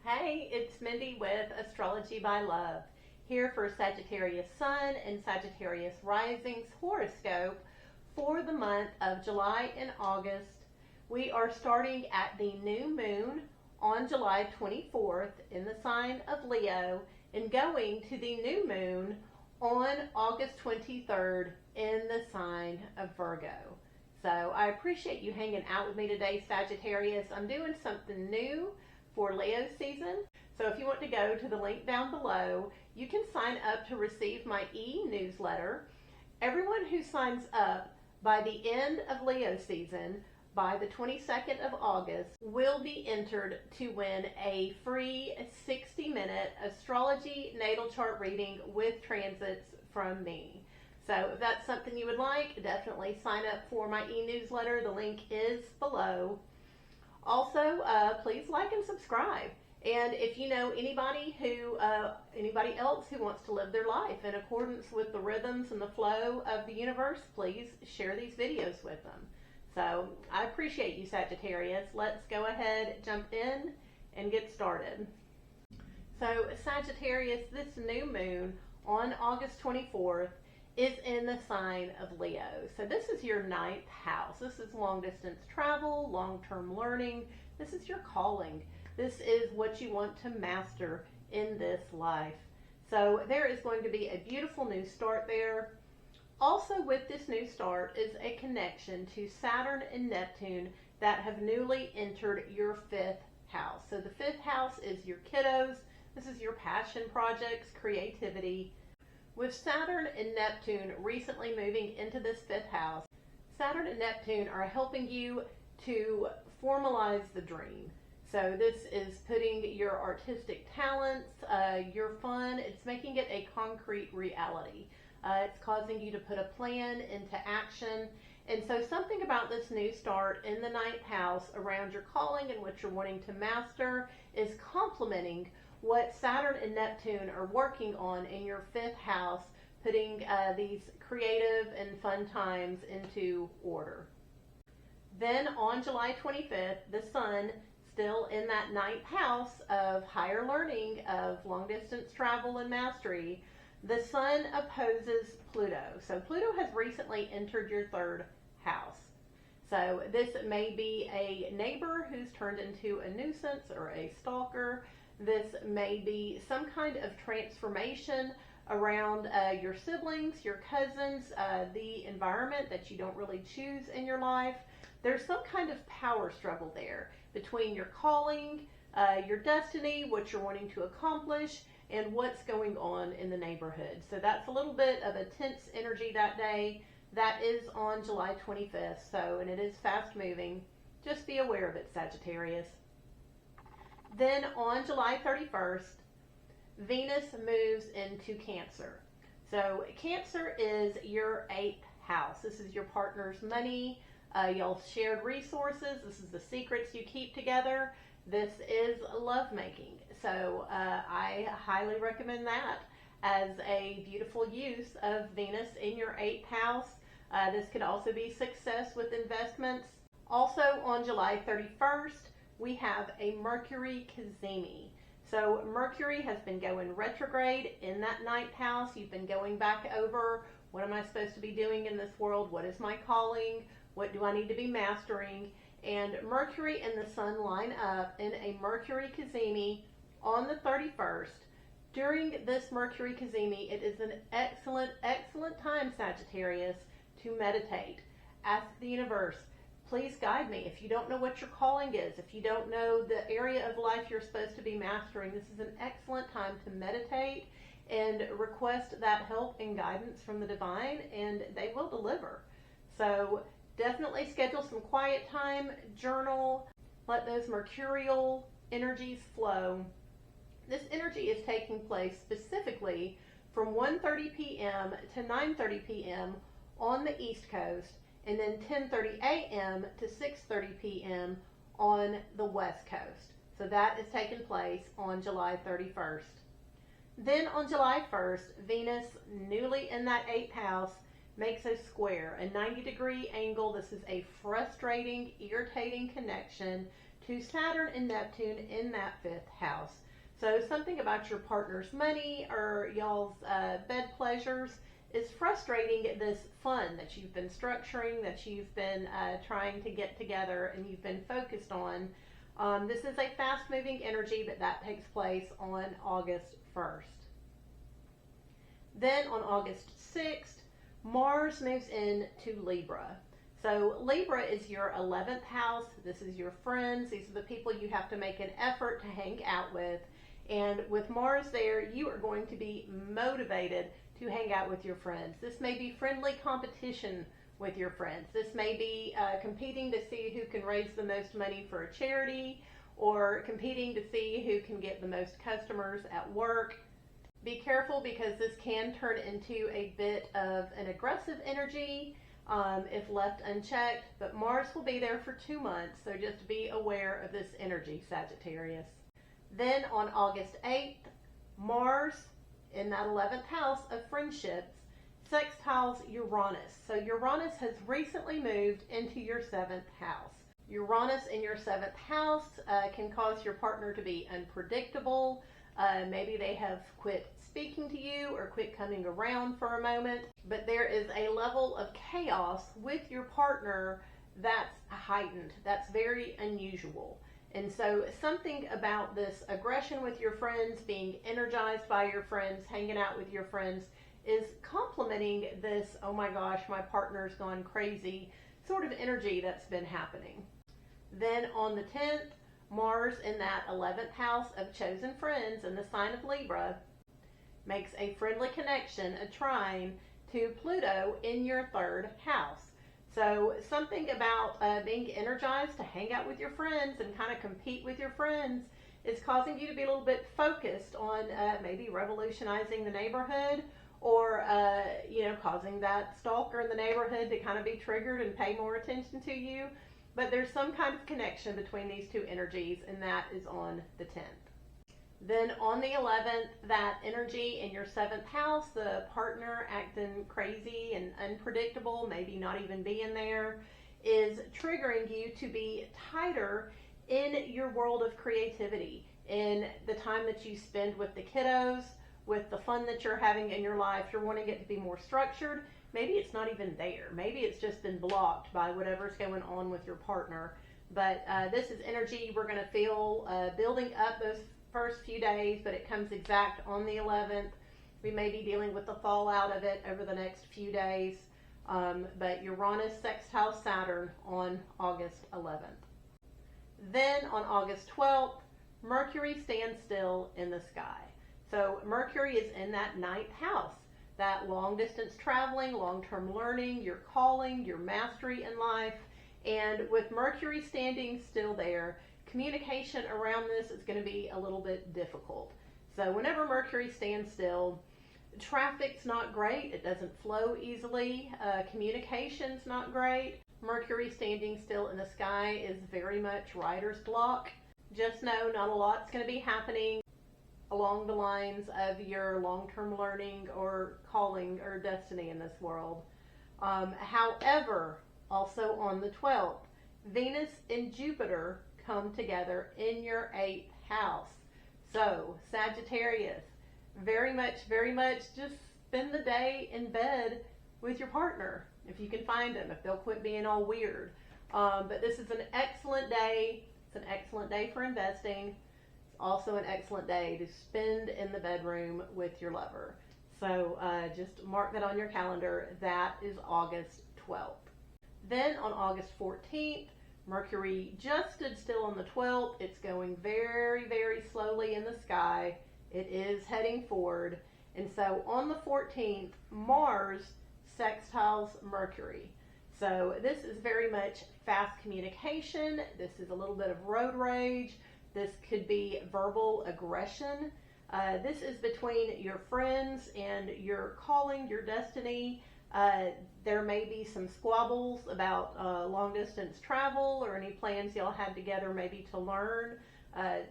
Hey, it's Mindy with Astrology by Love, here for Sagittarius Sun and Sagittarius Rising's horoscope for the month of July and August. We are starting at the new moon on July 24th in the sign of Leo and going to the new moon on August 23rd in the sign of Virgo. So I appreciate you hanging out with me today, Sagittarius. I'm doing something new for Leo season. So if you want to go to the link down below, you can sign up to receive my e-newsletter. Everyone who signs up by the end of Leo season, by the 22nd of August, will be entered to win a free 60-minute astrology natal chart reading with transits from me. So if that's something you would like, definitely sign up for my e-newsletter. The link is below. Also, please like and subscribe. And if you know anybody else who wants to live their life in accordance with the rhythms and the flow of the universe, please share these videos with them. So I appreciate you, Sagittarius. Let's go ahead, jump in, and get started. So Sagittarius, this new moon on August 24th is in the sign of Leo. So this is your 9th house. This is long distance travel, long-term learning. This is your calling. This is what you want to master in this life. So there is going to be a beautiful new start there. Also with this new start is a connection to Saturn and Neptune that have newly entered your 5th house. So the 5th house is your kiddos. This is your passion projects, creativity. With Saturn and Neptune recently moving into this 5th house, Saturn and Neptune are helping you to formalize the dream. So this is putting your artistic talents, your fun, it's making it a concrete reality. It's causing you to put a plan into action. And so something about this new start in the 9th house around your calling and what you're wanting to master is complementing what Saturn and Neptune are working on in your 5th house, putting these creative and fun times into order. Then on July 25th, the Sun, still in that 9th house of higher learning, of long distance travel and mastery, the Sun opposes Pluto. So Pluto has recently entered your 3rd house. So this may be a neighbor who's turned into a nuisance or a stalker. This may be some kind of transformation around your siblings, your cousins, the environment that you don't really choose in your life. There's some kind of power struggle there between your calling, your destiny, what you're wanting to accomplish, and what's going on in the neighborhood. So that's a little bit of a tense energy that day. That is on July 25th, and it is fast moving. Just be aware of it, Sagittarius. Then on July 31st, Venus moves into Cancer. So Cancer is your 8th house. This is your partner's money, y'all's shared resources. This is the secrets you keep together. This is lovemaking. So I highly recommend that as a beautiful use of Venus in your 8th house. This could also be success with investments. Also on July 31st, we have a Mercury cazimi. So Mercury has been going retrograde in that 9th house. You've been going back over, what am I supposed to be doing in this world? What is my calling? What do I need to be mastering? And Mercury and the Sun line up in a Mercury cazimi on the 31st. During this Mercury cazimi, it is an excellent, excellent time, Sagittarius, to meditate. Ask the universe, please guide me. If you don't know what your calling is, if you don't know the area of life you're supposed to be mastering, this is an excellent time to meditate and request that help and guidance from the divine, and they will deliver. So definitely schedule some quiet time, journal, let those mercurial energies flow. This energy is taking place specifically from 1:30 p.m. to 9:30 p.m. on the East Coast, and then 10:30 a.m. to 6:30 p.m. on the West Coast. So that is taking place on July 31st. Then on July 1st, Venus, newly in that 8th house, makes a square, a 90-degree angle. This is a frustrating, irritating connection to Saturn and Neptune in that 5th house. So something about your partner's money or y'all's bed pleasures is frustrating this fun that you've been structuring, that you've been trying to get together and you've been focused on. This is a fast-moving energy, but that takes place on August 1st. Then on August 6th, Mars moves into Libra. So Libra is your 11th house. This is your friends. These are the people you have to make an effort to hang out with. And with Mars there, you are going to be motivated to hang out with your friends. This may be friendly competition with your friends. This may be competing to see who can raise the most money for a charity, or competing to see who can get the most customers at work. Be careful, because this can turn into a bit of an aggressive energy if left unchecked, but Mars will be there for 2 months, so just be aware of this energy, Sagittarius. Then on August 8th, Mars in that 11th house of friendships sextiles Uranus. So Uranus has recently moved into your 7th house. Uranus in your 7th house can cause your partner to be unpredictable. Maybe they have quit speaking to you or quit coming around for a moment. But there is a level of chaos with your partner that's heightened. That's very unusual. And so something about this aggression with your friends, being energized by your friends, hanging out with your friends, is complementing this, oh my gosh, my partner's gone crazy sort of energy that's been happening. Then on the 10th, Mars in that 11th house of chosen friends in the sign of Libra makes a friendly connection, a trine, to Pluto in your 3rd house. So something about being energized to hang out with your friends and kind of compete with your friends is causing you to be a little bit focused on maybe revolutionizing the neighborhood, or causing that stalker in the neighborhood to kind of be triggered and pay more attention to you. But there's some kind of connection between these two energies, and that is on the 10th. Then on the 11th, that energy in your 7th house, the partner acting crazy and unpredictable, maybe not even being there, is triggering you to be tighter in your world of creativity, in the time that you spend with the kiddos, with the fun that you're having in your life. You're wanting it to be more structured. Maybe it's not even there. Maybe it's just been blocked by whatever's going on with your partner. But this is energy we're going to feel building up those first few days, but it comes exact on the 11th. We may be dealing with the fallout of it over the next few days. But Uranus sextiles Saturn on August 11th. Then on August 12th, Mercury stands still in the sky. So Mercury is in that 9th house, that long distance traveling, long-term learning, your calling, your mastery in life. And with Mercury standing still there, communication around this is going to be a little bit difficult. So whenever Mercury stands still, traffic's not great. It doesn't flow easily. Communication's not great. Mercury standing still in the sky is very much writer's block. Just know not a lot's going to be happening along the lines of your long-term learning or calling or destiny in this world. However, also on the 12th, Venus and Jupiter come together in your 8th house. So Sagittarius, very much just spend the day in bed with your partner if you can find them, if they'll quit being all weird. But this is an excellent day. It's an excellent day for investing. Also an excellent day to spend in the bedroom with your lover. So just mark that on your calendar. That is August 12th. Then on August 14th, Mercury just stood still on the 12th. It's going very, very slowly in the sky. It is heading forward. And so on the 14th, Mars sextiles Mercury. So this is very much fast communication. This is a little bit of road rage. This could be verbal aggression. This is between your friends and your calling, your destiny. There may be some squabbles about long distance travel or any plans y'all had together maybe to learn,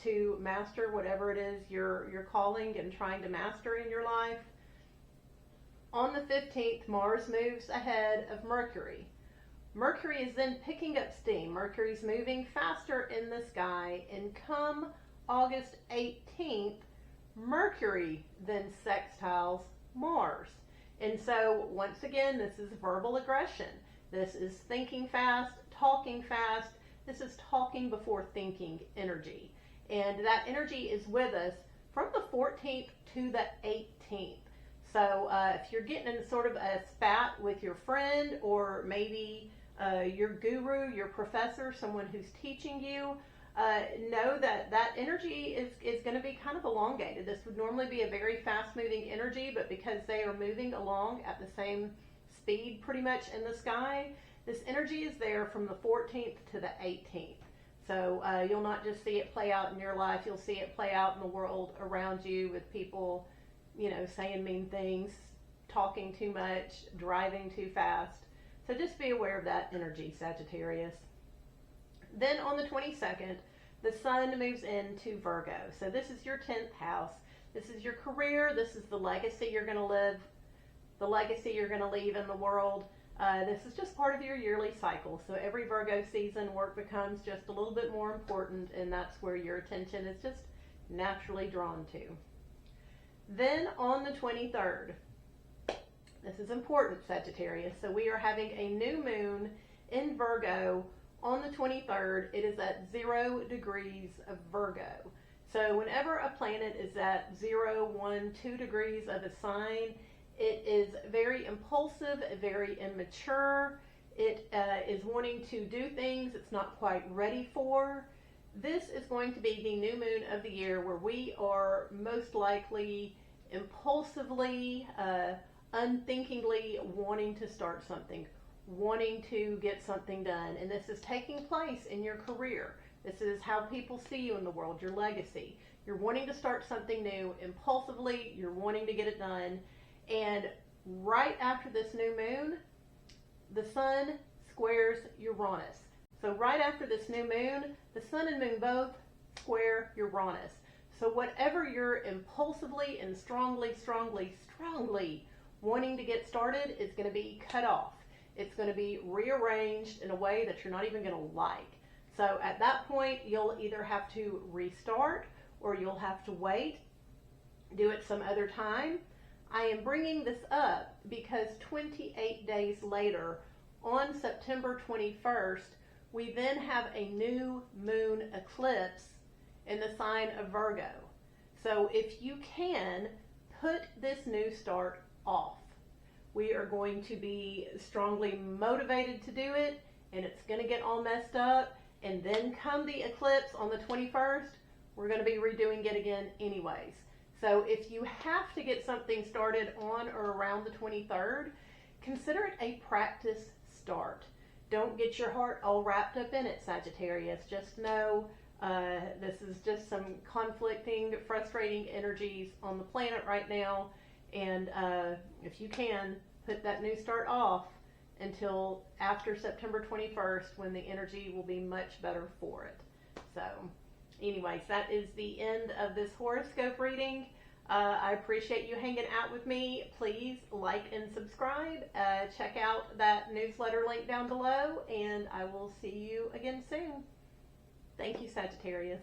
to master whatever it is you're calling and trying to master in your life. On the 15th, Mars moves ahead of Mercury. Mercury is then picking up steam. Mercury's moving faster in the sky, and come August 18th, Mercury then sextiles Mars. And so, once again, this is verbal aggression. This is thinking fast, talking fast. This is talking before thinking energy. And that energy is with us from the 14th to the 18th. So if you're getting in sort of a spat with your friend, or maybe your guru, your professor, someone who's teaching you, know that that energy is going to be kind of elongated. This would normally be a very fast-moving energy, but because they are moving along at the same speed pretty much in the sky, this energy is there from the 14th to the 18th. So you'll not just see it play out in your life, you'll see it play out in the world around you with people, you know, saying mean things, talking too much, driving too fast. So just be aware of that energy, Sagittarius. Then on the 22nd, the sun moves into Virgo. So this is your 10th house. This is your career. This is the legacy you're going to live, the legacy you're going to leave in the world. This is just part of your yearly cycle. So every Virgo season, work becomes just a little bit more important, and that's where your attention is just naturally drawn to. Then on the 23rd, this is important, Sagittarius. So we are having a new moon in Virgo on the 23rd. It is at 0 degrees of Virgo. So whenever a planet is at 0, 1, 2 degrees of a sign, it is very impulsive, very immature. It is wanting to do things it's not quite ready for. This is going to be the new moon of the year where we are most likely impulsively, unthinkingly wanting to start something, wanting to get something done. And this is taking place in your career. This is how people see you in the world, your legacy. You're wanting to start something new impulsively. You're wanting to get it done. And right after this new moon, the sun squares Uranus. So right after this new moon, the sun and moon both square Uranus. So whatever you're impulsively and strongly wanting to get started is going to be cut off. It's going to be rearranged in a way that you're not even going to like. So at that point, you'll either have to restart or you'll have to wait, do it some other time. I am bringing this up because 28 days later, on September 21st, we then have a new moon eclipse in the sign of Virgo. So if you can, put this new start off. We are going to be strongly motivated to do it, and it's going to get all messed up, and then come the eclipse on the 21st, we're going to be redoing it again anyways. So if you have to get something started on or around the 23rd, consider it a practice start. Don't get your heart all wrapped up in it, Sagittarius. Just know this is just some conflicting, frustrating energies on the planet right now. And if you can, put that new start off until after September 21st, when the energy will be much better for it. So anyways, that is the end of this horoscope reading. I appreciate you hanging out with me. Please like and subscribe. Check out that newsletter link down below, and I will see you again soon. Thank you, Sagittarius.